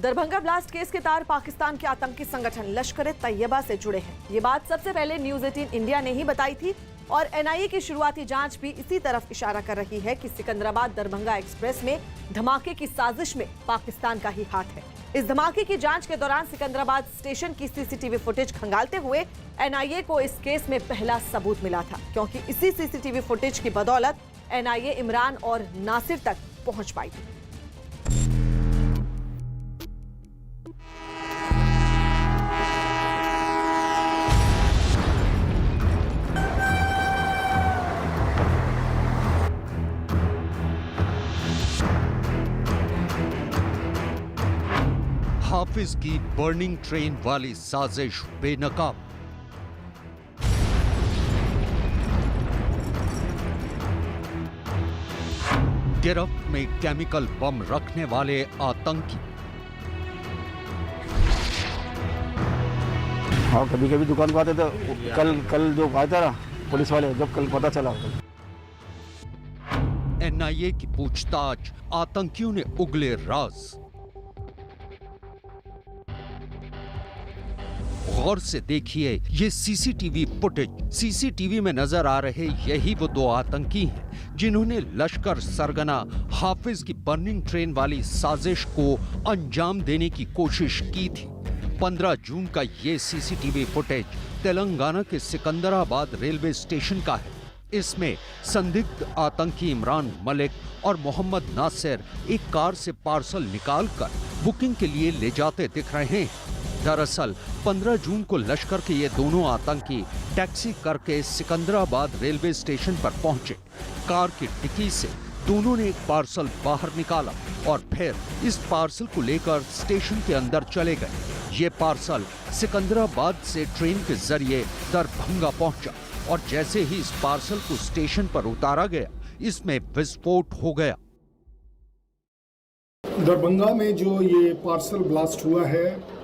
Darbhanga blast case के तार पाकिस्तान के आतंकी संगठन लश्कर-ए-तैयबा से जुड़े हैं। ये बात सबसे पहले न्यूज 18 इंडिया ने ही बताई थी और एनआईए की शुरुआती जांच भी इसी तरफ इशारा कर रही है कि सिकंदराबाद दरभंगा एक्सप्रेस में धमाके की साजिश में पाकिस्तान का ही हाथ है। इस धमाके की जांच के दौरान सिकंदराबाद स्टेशन की सीसीटीवी फुटेज खंगालते हुए एनआईए को इस केस में पहला सबूत मिला था, क्योंकि इसी सीसीटीवी फुटेज की बदौलत एनआईए इमरान और नासिर तक पहुंच पाई थी। हाफिज की बर्निंग ट्रेन वाली साजिश बेनकाब। गिरफ्त में केमिकल बम रखने वाले आतंकी। हाँ, कभी कभी दुकान को आते थे। कल जो आया था ना पुलिस वाले, जब कल पता चला। एनआईए की पूछताछ, आतंकियों ने उगले राज। गौर से देखिए ये सीसीटीवी फुटेज। सीसीटीवी में नजर आ रहे यही वो दो आतंकी हैं जिन्होंने लश्कर सरगना हाफिज की बर्निंग ट्रेन वाली साजिश को अंजाम देने की कोशिश की थी। 15 जून का ये सीसीटीवी फुटेज तेलंगाना के सिकंदराबाद रेलवे स्टेशन का है। इसमें संदिग्ध आतंकी इमरान मलिक और मोहम्मद नासिर एक कार से पार्सल निकालकर बुकिंग के लिए ले जाते दिख रहे हैं। दरअसल 15 जून को लश्कर के ये दोनों आतंकी टैक्सी करके सिकंदराबाद रेलवे स्टेशन पर पहुंचे। कार की डिक्की से दोनों ने एक पार्सल बाहर निकाला और फिर इस पार्सल को लेकर स्टेशन के अंदर चले गए। ये पार्सल सिकंदराबाद से ट्रेन के जरिए दरभंगा पहुंचा और जैसे ही इस पार्सल को स्टेशन पर उतारा गया, इसमें विस्फोट हो गया। दरभंगा में जो ये पार्सल ब्लास्ट हुआ है,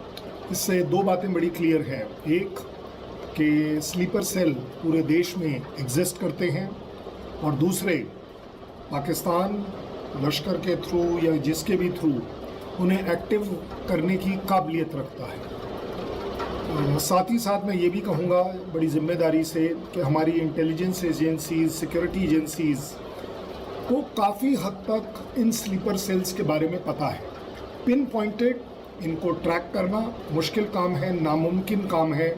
इससे दो बातें बड़ी क्लियर हैं। एक कि स्लीपर सेल पूरे देश में एग्जिस्ट करते हैं और दूसरे पाकिस्तान लश्कर के थ्रू या जिसके भी थ्रू उन्हें एक्टिव करने की काबिलियत रखता है। साथ ही साथ मैं ये भी कहूँगा बड़ी जिम्मेदारी से कि हमारी इंटेलिजेंस एजेंसीज, सिक्योरिटी एजेंसीज को काफ़ी हद तक इन स्लीपर सेल्स के बारे में पता है। पिन पॉइंटेड इनको ट्रैक करना मुश्किल काम है, नामुमकिन काम है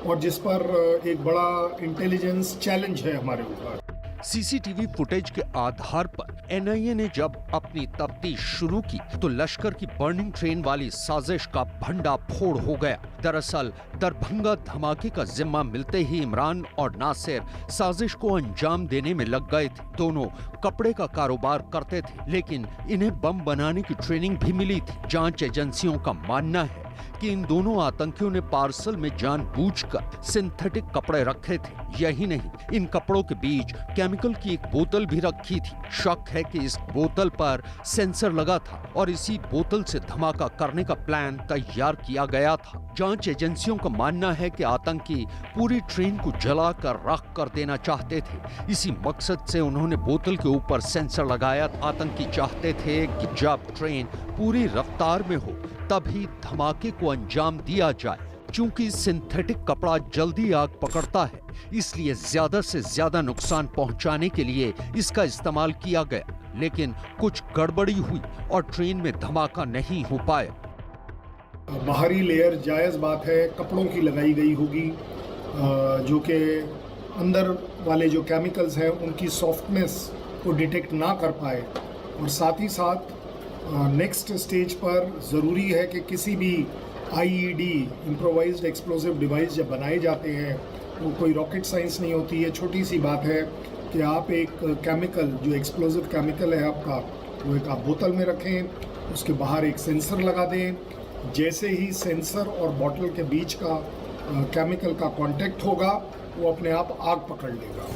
और जिस पर एक बड़ा इंटेलिजेंस चैलेंज है हमारे ऊपर। सीसीटीवी फुटेज के आधार पर एनआईए ने जब अपनी तफ्तीश शुरू की तो लश्कर की बर्निंग ट्रेन वाली साजिश का भंडाफोड़ हो गया। दरअसल दरभंगा धमाके का जिम्मा मिलते ही इमरान और नासिर साजिश को अंजाम देने में लग गए थे। दोनों कपड़े का कारोबार करते थे, लेकिन इन्हें बम बनाने की ट्रेनिंग भी मिली थी। जांच एजेंसियों का मानना है कि इन दोनों आतंकियों ने पार्सल में जानबूझकर सिंथेटिक कपड़े रखे थे। यही नहीं, इन कपड़ों के बीच केमिकल की एक बोतल भी रखी थी। शक है कि इस बोतल पर सेंसर लगा था और इसी बोतल से धमाका करने का प्लान तैयार किया गया था। जांच एजेंसियों का मानना है कि आतंकी पूरी ट्रेन को जलाकर राख कर देना चाहते थे। इसी मकसद से उन्होंने बोतल के ऊपर सेंसर लगाया। आतंकी चाहते थे कि जब ट्रेन पूरी रफ्तार में हो तभी धमाके को अंजाम दिया जाए। चूंकि सिंथेटिक कपड़ा जल्दी आग पकड़ता है, इसलिए ज्यादा से ज्यादा नुकसान पहुंचाने के लिए इसका इस्तेमाल किया गया। लेकिन कुछ गड़बड़ी हुई और ट्रेन में धमाका नहीं हो पाया। बाहरी लेयर जायज बात है कपड़ों की लगाई गई होगी, जो कि अंदर वाले जो केमिकल्स हैं उनकी सॉफ्टनेस को डिटेक्ट ना कर पाए। और साथ ही साथ नेक्स्ट स्टेज पर ज़रूरी है कि किसी भी आईईडी इम्प्रोवाइज्ड एक्सप्लोसिव डिवाइस जब बनाए जाते हैं वो कोई रॉकेट साइंस नहीं होती है। छोटी सी बात है कि आप एक केमिकल जो एक्सप्लोसिव केमिकल है आपका, वो एक आप बोतल में रखें, उसके बाहर एक सेंसर लगा दें। जैसे ही सेंसर और बोतल के बीच का केमिकल का कांटेक्ट होगा, वो अपने आप आग पकड़ लेगा।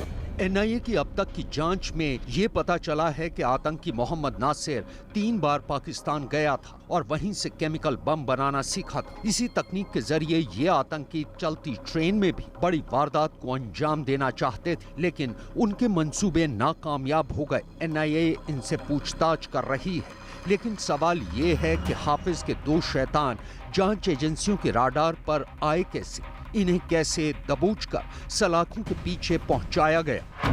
एनआईए की अब तक की जांच में ये पता चला है कि आतंकी मोहम्मद नासिर 3 बार पाकिस्तान गया था और वहीं से केमिकल बम बनाना सीखा था। इसी तकनीक के जरिए ये आतंकी चलती ट्रेन में भी बड़ी वारदात को अंजाम देना चाहते थे, लेकिन उनके मंसूबे नाकामयाब हो गए। एनआईए इनसे पूछताछ कर रही है लेकिन सवाल ये है कि हाफिज के दो शैतान जांच एजेंसियों के राडार पर आए कैसे, इन्हें कैसे दबोचकर सलाखों के पीछे पहुंचाया गया।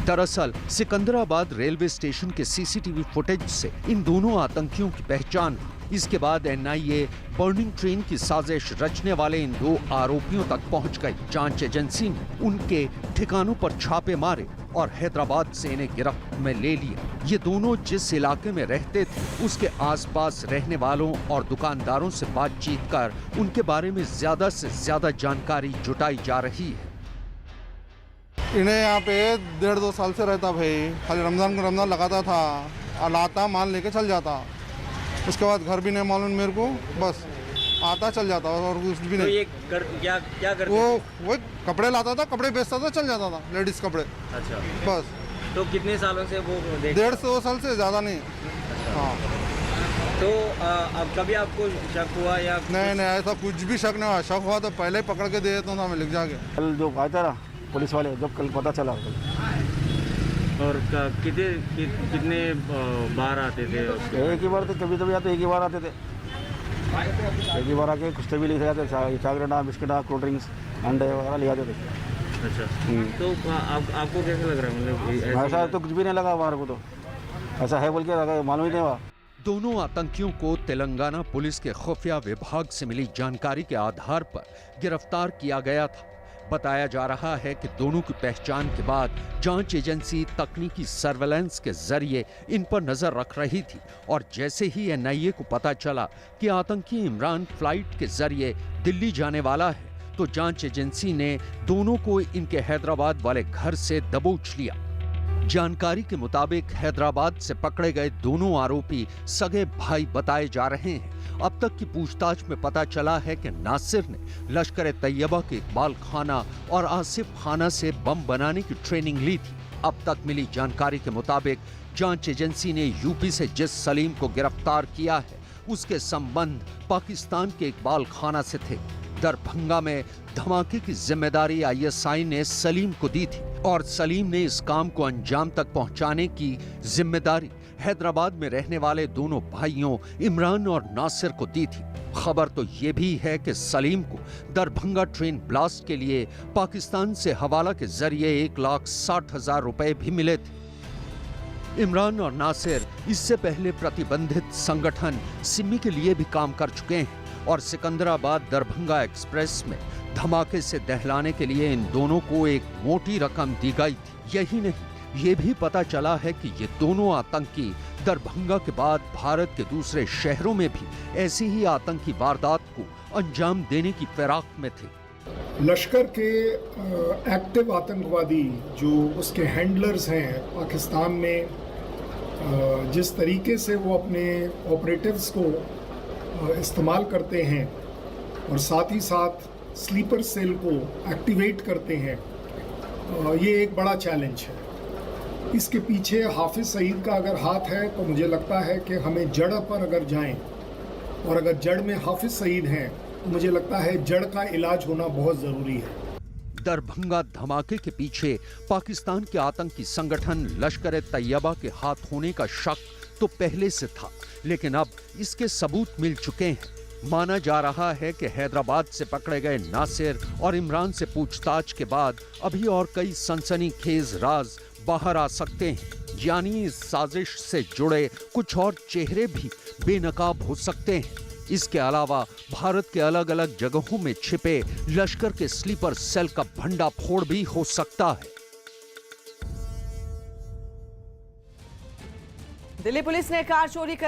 दरअसल सिकंदराबाद रेलवे स्टेशन के सीसीटीवी फुटेज से इन दोनों आतंकियों की पहचान हुई। इसके बाद एनआईए बर्निंग ट्रेन की साजिश रचने वाले इन दो आरोपियों तक पहुंच गई। जांच एजेंसी ने उनके ठिकानों पर छापे मारे और हैदराबाद से इन्हें गिरफ्त में ले लिया। ये दोनों जिस इलाके में रहते थे उसके आसपास रहने वालों और दुकानदारों से बातचीत कर उनके बारे में ज्यादा से ज्यादा जानकारी जुटाई जा रही है। इन्हें यहाँ पे 1.5-2 साल से रहता भाई, खाली रमजान को रमजान लगाता था और लाता माल लेके चल जाता। उसके बाद घर भी नहीं मालूम मेरे को, बस आता चल जाता और कुछ भी तो नहीं। ये क्या करते वो कपड़े लाता था, कपड़े बेचता था, चल जाता था, लेडीज कपड़े। अच्छा, बस। तो कितने सालों से वो 1.5-2 साल से ज़्यादा नहीं। हाँ। तो अब कभी आपको शक हुआ या नहीं ऐसा कुछ भी शक नहीं हुआ। शक हुआ तो पहले ही पकड़ के दे देता था मैं लिख जाके। कल जो आया था ना पुलिस वाले, जब कल पता चला और कितने बार आते थे? एक ही बार थे, कभी कभी आते, एक ही बार आते थे। एक ही बार आके कुछ भी ले जाते, चाकलेटा, बिस्किटा, कोल्ड ड्रिंक्स, अंडे वगैरह ले आते थे। अच्छा, तो आपको कैसा लग रहा है? मतलब ऐसा तो कुछ भी नहीं लगा हमारे को, तो ऐसा है बोल के मालूम ही नहीं हुआ। दोनों आतंकियों को तेलंगाना पुलिस के खुफिया विभाग से मिली जानकारी के आधार पर गिरफ्तार किया गया था। बताया जा रहा है कि दोनों की पहचान के बाद जांच एजेंसी तकनीकी सर्वेलेंस के जरिए इन पर नजर रख रही थी और जैसे ही एनआईए को पता चला कि आतंकी इमरान फ्लाइट के जरिए दिल्ली जाने वाला है, तो जांच एजेंसी ने दोनों को इनके हैदराबाद वाले घर से दबोच लिया। जानकारी के मुताबिक हैदराबाद से पकड़े गए दोनों आरोपी सगे भाई बताए जा रहे हैं। अब तक की पूछताछ में पता चला है कि नासिर ने लश्कर तैयबा के इकबाल खाना और आसिफ खाना से बम बनाने की ट्रेनिंग ली थी। अब तक मिली जानकारी के मुताबिक जांच एजेंसी ने यूपी से जिस सलीम को गिरफ्तार किया है उसके संबंध पाकिस्तान के इकबाल खाना से थे। दरभंगा में धमाके की जिम्मेदारी आईएसआई ने सलीम को दी थी और सलीम ने इस काम को अंजाम तक पहुंचाने की जिम्मेदारी हैदराबाद में रहने वाले दोनों भाइयों इमरान और नासिर को दी थी। खबर तो ये भी है कि सलीम को दरभंगा ट्रेन ब्लास्ट के लिए पाकिस्तान से हवाला के जरिए 1,60,000 रुपए भी मिले थे। इमरान और नासिर इससे पहले प्रतिबंधित संगठन सिमी के लिए भी काम कर चुके हैं और सिकंदराबाद दरभंगा एक्सप्रेस में धमाके से दहलाने के लिए इन दोनों को एक मोटी रकम दी गई थी। यही नहीं, ये भी पता चला है कि ये दोनों आतंकी दरभंगा के बाद भारत के दूसरे शहरों में भी ऐसी ही आतंकी वारदात को अंजाम देने की फिराक में थे। लश्कर के एक्टिव आतंकवादी जो उसके हैंडलर्स हैं पाकिस्तान में, जिस तरीके से वो अपने ऑपरेटिव्स को इस्तेमाल करते हैं और साथ ही साथ स्लीपर सेल को एक्टिवेट करते हैं, ये एक बड़ा चैलेंज है। इसके पीछे हाफिज सईद का अगर हाथ है तो मुझे लगता है कि हमें जड़ पर अगर जाएं और अगर जड़ में हाफिज सईद हैं तो मुझे लगता है जड़ का इलाज होना बहुत ज़रूरी है। दरभंगा धमाके के पीछे पाकिस्तान के आतंकी संगठन लश्कर तैयबा के हाथ होने का शक तो पहले से था, लेकिन अब इसके सबूत मिल चुके हैं। माना जा रहा है कि हैदराबाद से पकड़े गए नासिर और इमरान से पूछताछ के बाद अभी और कई सनसनीखेज राज बाहर आ सकते हैं, यानी इस साजिश से जुड़े कुछ और चेहरे भी बेनकाब हो सकते हैं। इसके अलावा भारत के अलग अलग जगहों में छिपे लश्कर के स्लीपर सेल का भंडाफोड़ भी हो सकता है। दिल्ली पुलिस ने कार चोरी